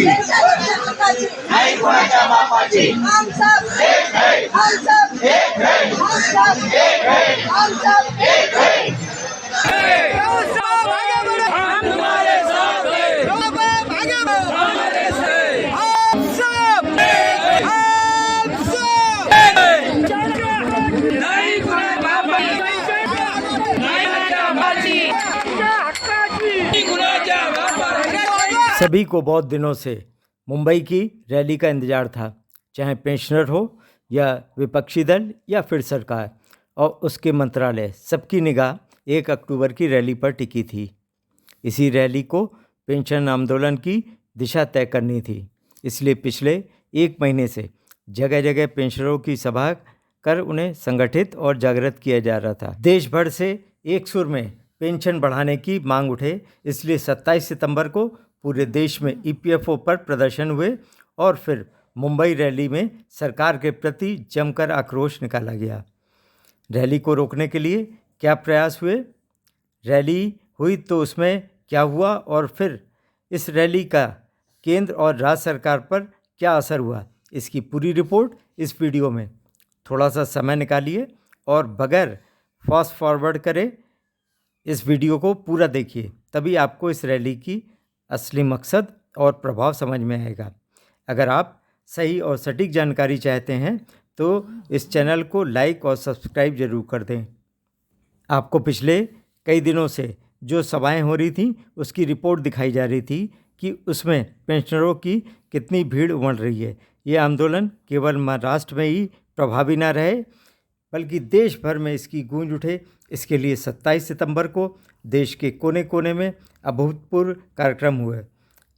बापाची नाही कोणाच्या बापाची हम सब एक है हम सब एक है हम सब एक है हम सब एक है सभी को बहुत दिनों से मुंबई की रैली का इंतज़ार था, चाहे पेंशनर हो या विपक्षी दल या फिर सरकार और उसके मंत्रालय, सबकी निगाह 1 अक्टूबर की रैली पर टिकी थी। इसी रैली को पेंशन आंदोलन की दिशा तय करनी थी, इसलिए पिछले 1 महीने से जगह जगह पेंशनरों की सभा कर उन्हें संगठित और जागृत किया जा रहा था। देश भर से एक सुर में पेंशन बढ़ाने की मांग उठे, इसलिए 27 सितंबर को पूरे देश में ईपीएफओ पर प्रदर्शन हुए और फिर मुंबई रैली में सरकार के प्रति जमकर आक्रोश निकाला गया। रैली को रोकने के लिए क्या प्रयास हुए, रैली हुई तो उसमें क्या हुआ और फिर इस रैली का केंद्र और राज्य सरकार पर क्या असर हुआ, इसकी पूरी रिपोर्ट इस वीडियो में। थोड़ा सा समय निकालिए और बगैर फास्ट फॉरवर्ड करे इस वीडियो को पूरा देखिए, तभी आपको इस रैली की असली मकसद और प्रभाव समझ में आएगा। अगर आप सही और सटीक जानकारी चाहते हैं तो इस चैनल को लाइक और सब्सक्राइब जरूर कर दें। आपको पिछले कई दिनों से जो सभाएं हो रही थी उसकी रिपोर्ट दिखाई जा रही थी कि उसमें पेंशनरों की कितनी भीड़ उमड़ रही है। ये आंदोलन केवल महाराष्ट्र में ही प्रभावी न रहे बल्कि देश भर में इसकी गूंज उठे। इसके लिए 27 सितंबर को देश के कोने कोने में अभूतपूर्व कार्यक्रम हुए।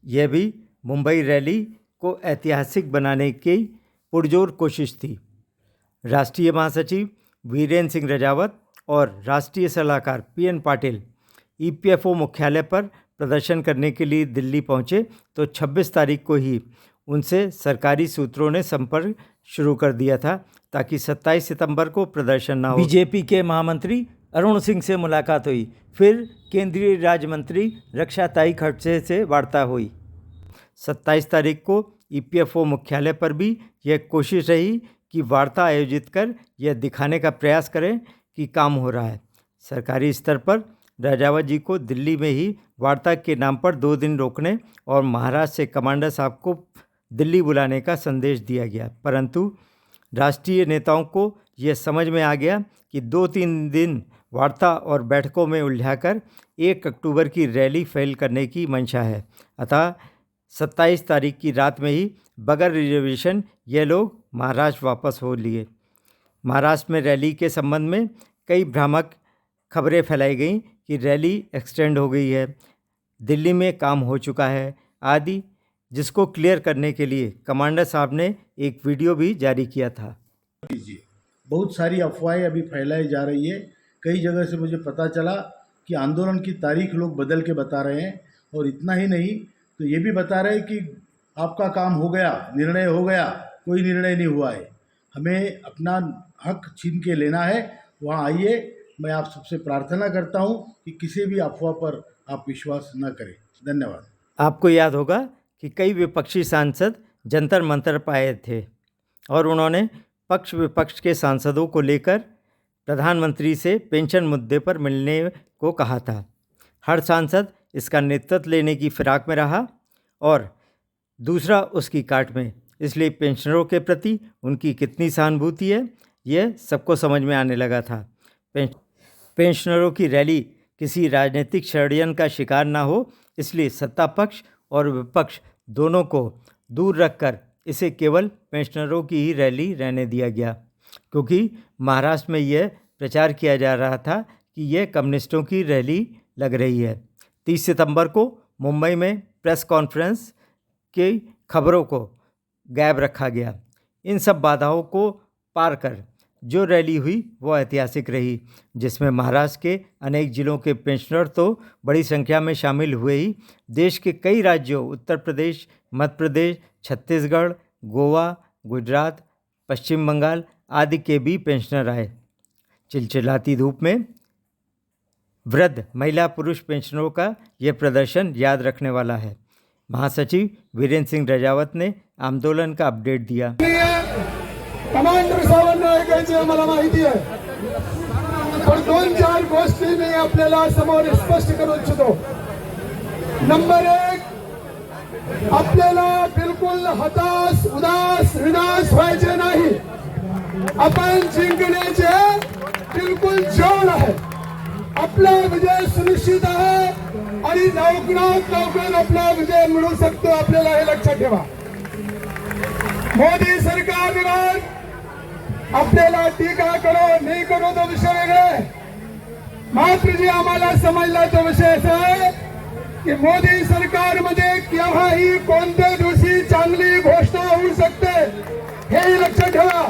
यह भी मुंबई रैली को ऐतिहासिक बनाने की पुरजोर कोशिश थी। राष्ट्रीय महासचिव वीरेंद्र सिंह रजावत और राष्ट्रीय सलाहकार पीएन पाटिल ईपीएफओ मुख्यालय पर प्रदर्शन करने के लिए दिल्ली पहुंचे तो 26 तारीख को ही उनसे सरकारी सूत्रों ने संपर्क शुरू कर दिया था ताकि 27 सितंबर को प्रदर्शन ना हो। बीजेपी के महामंत्री अरुण सिंह से मुलाकात हुई, फिर केंद्रीय राज्य मंत्री रक्षा ताई खड़से से वार्ता हुई। 27 तारीख को ईपीएफओ मुख्यालय पर भी यह कोशिश रही कि वार्ता आयोजित कर यह दिखाने का प्रयास करें कि काम हो रहा है। सरकारी स्तर पर राजावत जी को दिल्ली में ही वार्ता के नाम पर 2 दिन रोकने और महाराष्ट्र से कमांडर साहब को दिल्ली बुलाने का संदेश दिया गया, परंतु राष्ट्रीय नेताओं को यह समझ में आ गया कि 2-3 दिन वार्ता और बैठकों में उलझाकर 1 अक्टूबर की रैली फेल करने की मंशा है। अतः 27 तारीख की रात में ही बगैर रिजर्वेशन ये लोग महाराष्ट्र वापस हो लिए। महाराष्ट्र में रैली के संबंध में कई भ्रामक खबरें फैलाई गईं कि रैली एक्सटेंड हो गई है, दिल्ली में काम हो चुका है आदि, जिसको क्लियर करने के लिए कमांडर साहब ने एक वीडियो भी जारी किया था। बहुत सारी अफवाहें अभी फैलाई जा रही है। कई जगह से मुझे पता चला कि आंदोलन की तारीख लोग बदल के बता रहे हैं और इतना ही नहीं तो ये भी बता रहे हैं कि आपका काम हो गया, निर्णय हो गया। कोई निर्णय नहीं हुआ है, हमें अपना हक छीन के लेना है। वहाँ आइए, मैं आप सबसे प्रार्थना करता हूँ कि किसी भी अफवाह पर आप विश्वास न करें। धन्यवाद। आपको याद होगा कि कई विपक्षी सांसद जंतर मंतर पर आए थे और उन्होंने पक्ष विपक्ष के सांसदों को लेकर प्रधानमंत्री से पेंशन मुद्दे पर मिलने को कहा था। हर सांसद इसका नेतृत्व लेने की फिराक में रहा और दूसरा उसकी काट में। इसलिए पेंशनरों के प्रति उनकी कितनी सहानुभूति है यह सबको समझ में आने लगा था। पेंशनरों की रैली किसी राजनीतिक षड्यंत्र का शिकार ना हो, इसलिए सत्ता पक्ष और विपक्ष दोनों को दूर रखकर इसे केवल पेंशनरों की ही रैली रहने दिया गया, क्योंकि महाराष्ट्र में यह प्रचार किया जा रहा था कि यह कम्युनिस्टों की रैली लग रही है। 30 सितंबर को मुंबई में प्रेस कॉन्फ्रेंस की खबरों को गायब रखा गया। इन सब बाधाओं को पार कर जो रैली हुई वो ऐतिहासिक रही, जिसमें महाराष्ट्र के अनेक जिलों के पेंशनर तो बड़ी संख्या में शामिल हुए ही, देश के कई राज्यों उत्तर प्रदेश, मध्य प्रदेश, छत्तीसगढ़, गोवा, गुजरात, पश्चिम बंगाल आदि के भी पेंशनर आए। चिलचिलाती धूप में वृद्ध महिला पुरुष पेंशनरों का यह प्रदर्शन याद रखने वाला है। महासचिव वीरेंद्र सिंह रजावत ने आंदोलन का अपडेट दिया। कमांडर साहेबांना ऐकायची आम्हाला माहिती आहे, पण 2-4 गोष्टी मी आपल्याला समोर स्पष्ट करू इच्छितो। नंबर 1, आपल्याला बिलकुल हताश उदास निराश व्हायचे नाही। आपण जिंकण्याचे बिलकुल जोर आहे, आपला विजय सुनिश्चित आहे आणि लवकरात आपला विजय मिळू शकतो, आपल्याला हे लक्षात ठेवा। मोदी सरकारवर आपल्याला टीका करो नाही करो तो विषय वेगळा आहे, मात्र जे आम्हाला समजला तो विषय असा आहे की मोदी सरकारमध्ये केव्हाही कोणत्या दिवशी चांगली घोषणा होऊ शकते, हे लक्षात ठेवा।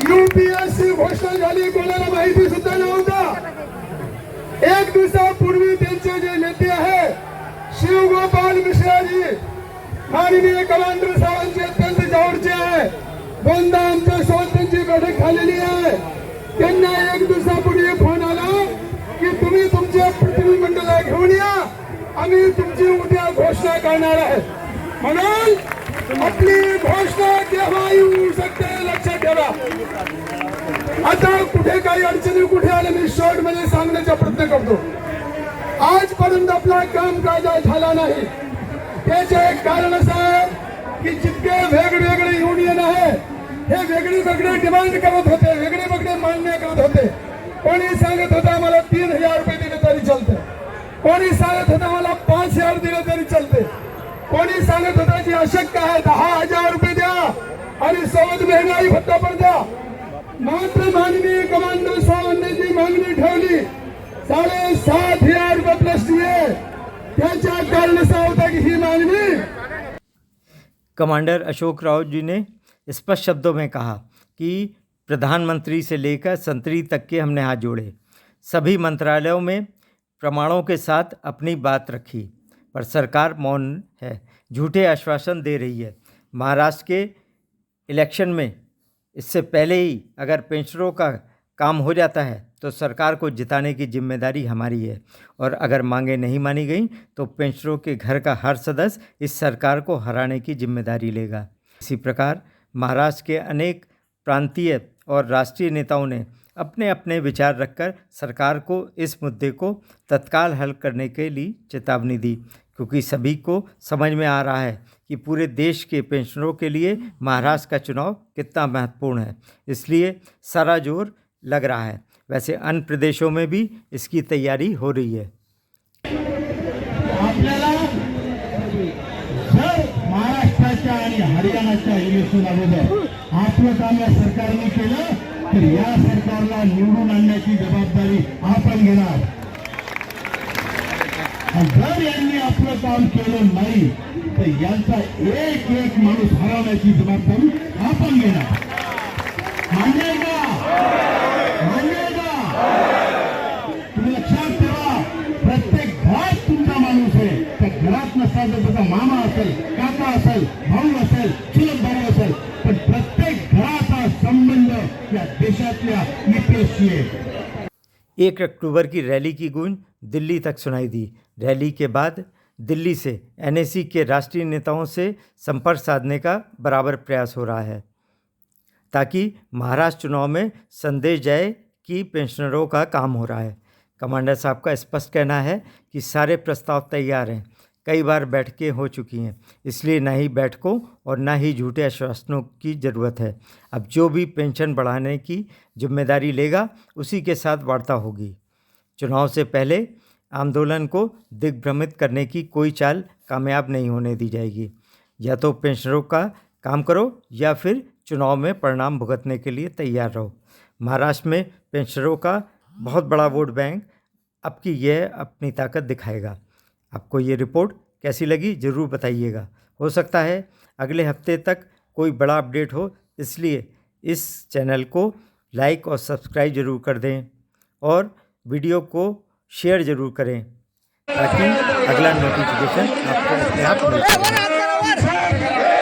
यूपीएससी घोषणा झाली, कोणाला माहिती सुद्धा नव्हता। 1 दिवसापूर्वी त्यांचे जे नेते आहे शिवगोपाल मिश्राजी, माननीय कमांडर साहेबांचे अत्यंत जवळचे आहे, 2दा आमच्या सोबत त्यांची बैठक झालेली आहे। त्यांना 1 दिवसापूर्वी फोन आला की तुम्ही तुमच्या प्रतिनिधिमंडळाला घेऊन या, आम्ही तुमची उद्या घोषणा करणार आहे। म्हणून आपली घोषणा केव्हाही होऊ शकते, लक्षात ठेवा। आता कुठे काही अडचणी कुठे आल्या मी शॉर्ट मध्ये सांगण्याचा प्रयत्न करतो। आजपर्यंत आपला कामकाज झाला नाही, त्याचे एक कारण असं आहे की जितके वेगवेगळे युनियन आहे हे वेगळे डिमांड करत होते, वेगळे मागण्या करत होते। कोणी सांगत होता आम्हाला 3000 रुपये दिले तरी चालते, कोणी सांगत होता मला 5000 दिले तरी चालते, कोणी सांगत होता जी अशक्य आहे 10,000 रुपये द्या आणि सोबत महंगाई भत्ता पण द्या। मात्र माननीय कमांडर साहेबांनी जी मागणी ठेवली 7,500 रुपये प्लस दिए, त्याच्या कारण असा होता की ही मागणी। कमांडर अशोक रावत जी ने स्पष्ट शब्दों में कहा कि प्रधानमंत्री से लेकर संतरी तक के हमने हाथ जोड़े, सभी मंत्रालयों में प्रमाणों के साथ अपनी बात रखी, पर सरकार मौन है, झूठे आश्वासन दे रही है। महाराष्ट्र के इलेक्शन में इससे पहले ही अगर पेंशनरों का काम हो जाता है तो सरकार को जिताने की जिम्मेदारी हमारी है, और अगर मांगें नहीं मानी गई तो पेंशनरों के घर का हर सदस्य इस सरकार को हराने की जिम्मेदारी लेगा। इसी प्रकार महाराष्ट्र के अनेक प्रांतीय और राष्ट्रीय नेताओं ने अपने अपने विचार रखकर सरकार को इस मुद्दे को तत्काल हल करने के लिए चेतावनी दी, क्योंकि सभी को समझ में आ रहा है कि पूरे देश के पेंशनरों के लिए महाराष्ट्र का चुनाव कितना महत्वपूर्ण है, इसलिए सारा जोर लग रहा है। वैसे अन्य प्रदेशों में भी इसकी तैयारी हो रही है। आपल्याला जर महाराष्ट्राच्या आणि हरियाणाच्या इलेक्शन अगोदर आपलं काम या सरकारने केलं तर या सरकारला निवडून आणण्याची जबाबदारी आपण घेणार, आणि जर यांनी आपलं काम केलं नाही तर यांचा एक माणूस हरवण्याची जबाबदारी आपण घेणार। मान्य आहे का? मान्य आहे का? तुम्ही लक्षात ठेवा, प्रत्येक घरात तुमचा माणूस आहे, त्या घरात नसता तर त्याचा मामा असेल, काका असेल, भाऊ असेल, चुलत भाऊ असेल, पण प्रत्येक घराचा संबंध या देशातल्या नेत्याशी आहे। 1 अक्टूबर की रैली की गूंज दिल्ली तक सुनाई दी। रैली के बाद दिल्ली से एनएसी के राष्ट्रीय नेताओं से संपर्क साधने का बराबर प्रयास हो रहा है, ताकि महाराष्ट्र चुनाव में संदेश जाए कि पेंशनरों का काम हो रहा है। कमांडर साहब का स्पष्ट कहना है कि सारे प्रस्ताव तैयार हैं, कई बार बैठकें हो चुकी हैं, इसलिए ना ही बैठकों और ना ही झूठे आश्वासनों की ज़रूरत है। अब जो भी पेंशन बढ़ाने की जिम्मेदारी लेगा उसी के साथ वार्ता होगी। चुनाव से पहले आंदोलन को दिग्भ्रमित करने की कोई चाल कामयाब नहीं होने दी जाएगी। या तो पेंशनरों का काम करो या फिर चुनाव में परिणाम भुगतने के लिए तैयार रहो। महाराष्ट्र में पेंशनरों का बहुत बड़ा वोट बैंक अब की यह अपनी ताकत दिखाएगा। आपको ये रिपोर्ट कैसी लगी ज़रूर बताइएगा। हो सकता है अगले हफ्ते तक कोई बड़ा अपडेट हो, इसलिए इस चैनल को लाइक और सब्सक्राइब ज़रूर कर दें और वीडियो को शेयर ज़रूर करें, ताकि अगला नोटिफिकेशन आपको अपने आप मिल सके।